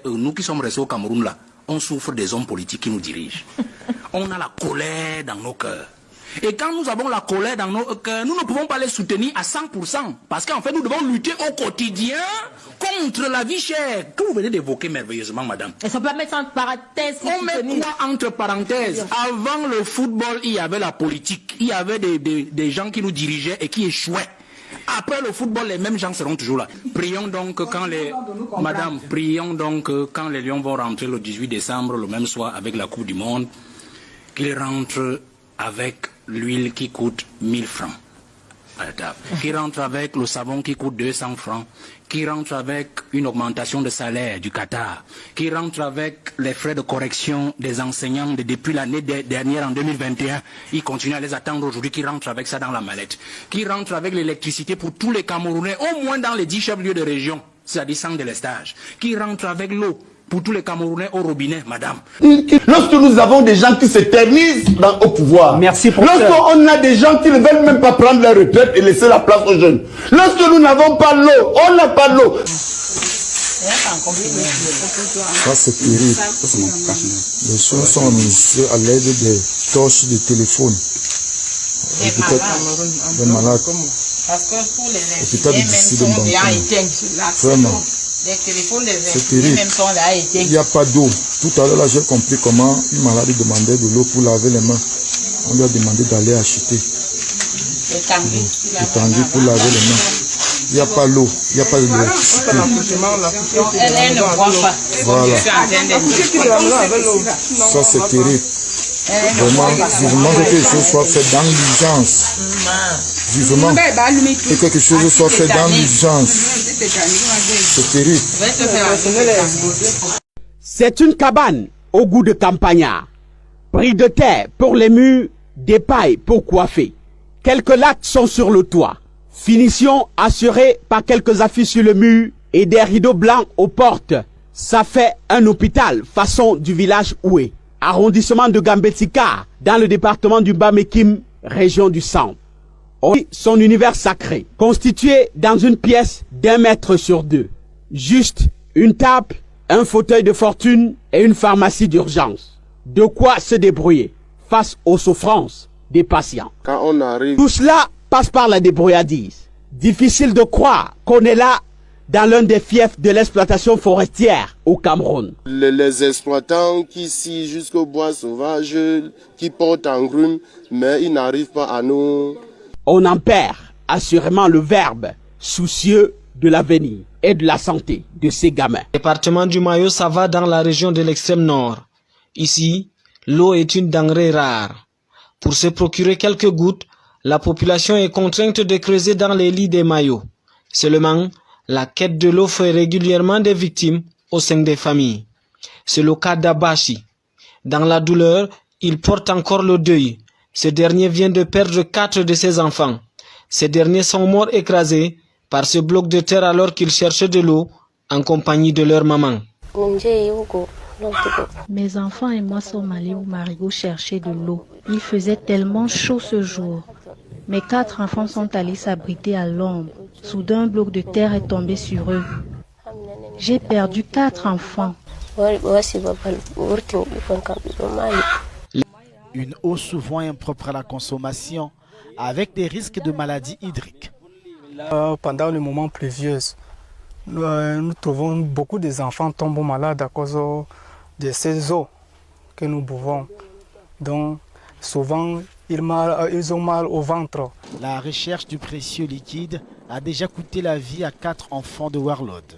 nous qui sommes restés au Cameroun là, on souffre des hommes politiques qui nous dirigent. On a la colère dans nos cœurs. Et quand nous avons la colère dans nos cœurs, nous ne pouvons pas les soutenir à 100%. Parce qu'en fait, nous devons lutter au quotidien contre la vie chère. Que vous venez d'évoquer merveilleusement, madame. Est-ce qu'on peut mettre entre parenthèses? On met quoi entre parenthèses? Avant le football, il y avait la politique. Il y avait des gens qui nous dirigeaient et qui échouaient. Après le football, les mêmes gens seront toujours là. Prions donc quand quand les Lions vont rentrer le 18 décembre, le même soir avec la Coupe du Monde, qu'ils rentrent avec l'huile qui coûte 1000 francs à la table, qui rentre avec le savon qui coûte 200 francs, qui rentre avec une augmentation de salaire du Qatar, qui rentre avec les frais de correction des enseignants depuis l'année dernière en 2021, ils continuent à les attendre aujourd'hui, qui rentre avec ça dans la mallette, qui rentre avec l'électricité pour tous les Camerounais, au moins dans les 10 chefs-lieux de région, c'est-à-dire sans délestage, qui rentre avec l'eau pour tous les Camerounais au robinet, madame. Lorsque nous avons des gens qui s'éternisent au pouvoir, lorsqu'on a des gens qui ne veulent même pas prendre leur retraite et laisser la place aux jeunes, lorsque nous n'avons pas l'eau, on n'a pas l'eau. Ça c'est terrible. Les choses sont administrées à l'aide des torches de téléphone. Des malades. Parce que pour les vraiment. Les téléphones, c'est terrible. Il n'y a pas d'eau. Tout à l'heure, j'ai compris comment une malade demandait de l'eau pour laver les mains. On lui a demandé d'aller acheter. Étendu pour laver les mains. Il n'y a pas l'eau. Il n'y a pas d'électricité. Elle ne voit pas. Voilà. Ça, c'est terrible. Vraiment, vivement que quelque chose soit fait dans l'urgence. Vivement que quelque chose soit fait dans l'urgence. C'est terrible. C'est une cabane au goût de campagnard. Bris de terre pour les murs, des pailles pour coiffer. Quelques lattes sont sur le toit. Finition assurée par quelques affiches sur le mur et des rideaux blancs aux portes. Ça fait un hôpital façon du village Oué, arrondissement de Gambetika, dans le département du Bas-Mekim, région du Centre. Son univers sacré, constitué dans une pièce d'1 mètre sur 2. Juste une table, un fauteuil de fortune et une pharmacie d'urgence. De quoi se débrouiller face aux souffrances des patients. Quand on arrive... Tout cela passe par la débrouillardise. Difficile de croire qu'on est là dans l'un des fiefs de l'exploitation forestière au Cameroun. Les exploitants qui sient jusqu'au bois sauvage, qui portent en grume, mais ils n'arrivent pas à nous... On en perd assurément le verbe, soucieux de l'avenir et de la santé de ces gamins. Le département du Mayo, ça va dans la région de l'extrême nord. Ici, l'eau est une denrée rare. Pour se procurer quelques gouttes, la population est contrainte de creuser dans les lits des maillots. Seulement, la quête de l'eau fait régulièrement des victimes au sein des familles. C'est le cas d'Abashi. Dans la douleur, il porte encore le deuil. Ce dernier vient de perdre 4 de ses enfants. Ces derniers sont morts écrasés par ce bloc de terre alors qu'ils cherchaient de l'eau en compagnie de leur maman. Mes enfants et moi sommes allés au Marigot chercher de l'eau. Il faisait tellement chaud ce jour. Mes 4 enfants sont allés s'abriter à l'ombre. Soudain, un bloc de terre est tombé sur eux. J'ai perdu 4 enfants. Une eau souvent impropre à la consommation, avec des risques de maladies hydriques. Pendant le moment pluvieux, nous trouvons beaucoup d'enfants tombent malades à cause de ces eaux que nous buvons. Donc souvent, ils ont mal au ventre. La recherche du précieux liquide a déjà coûté la vie à 4 enfants de Warlord.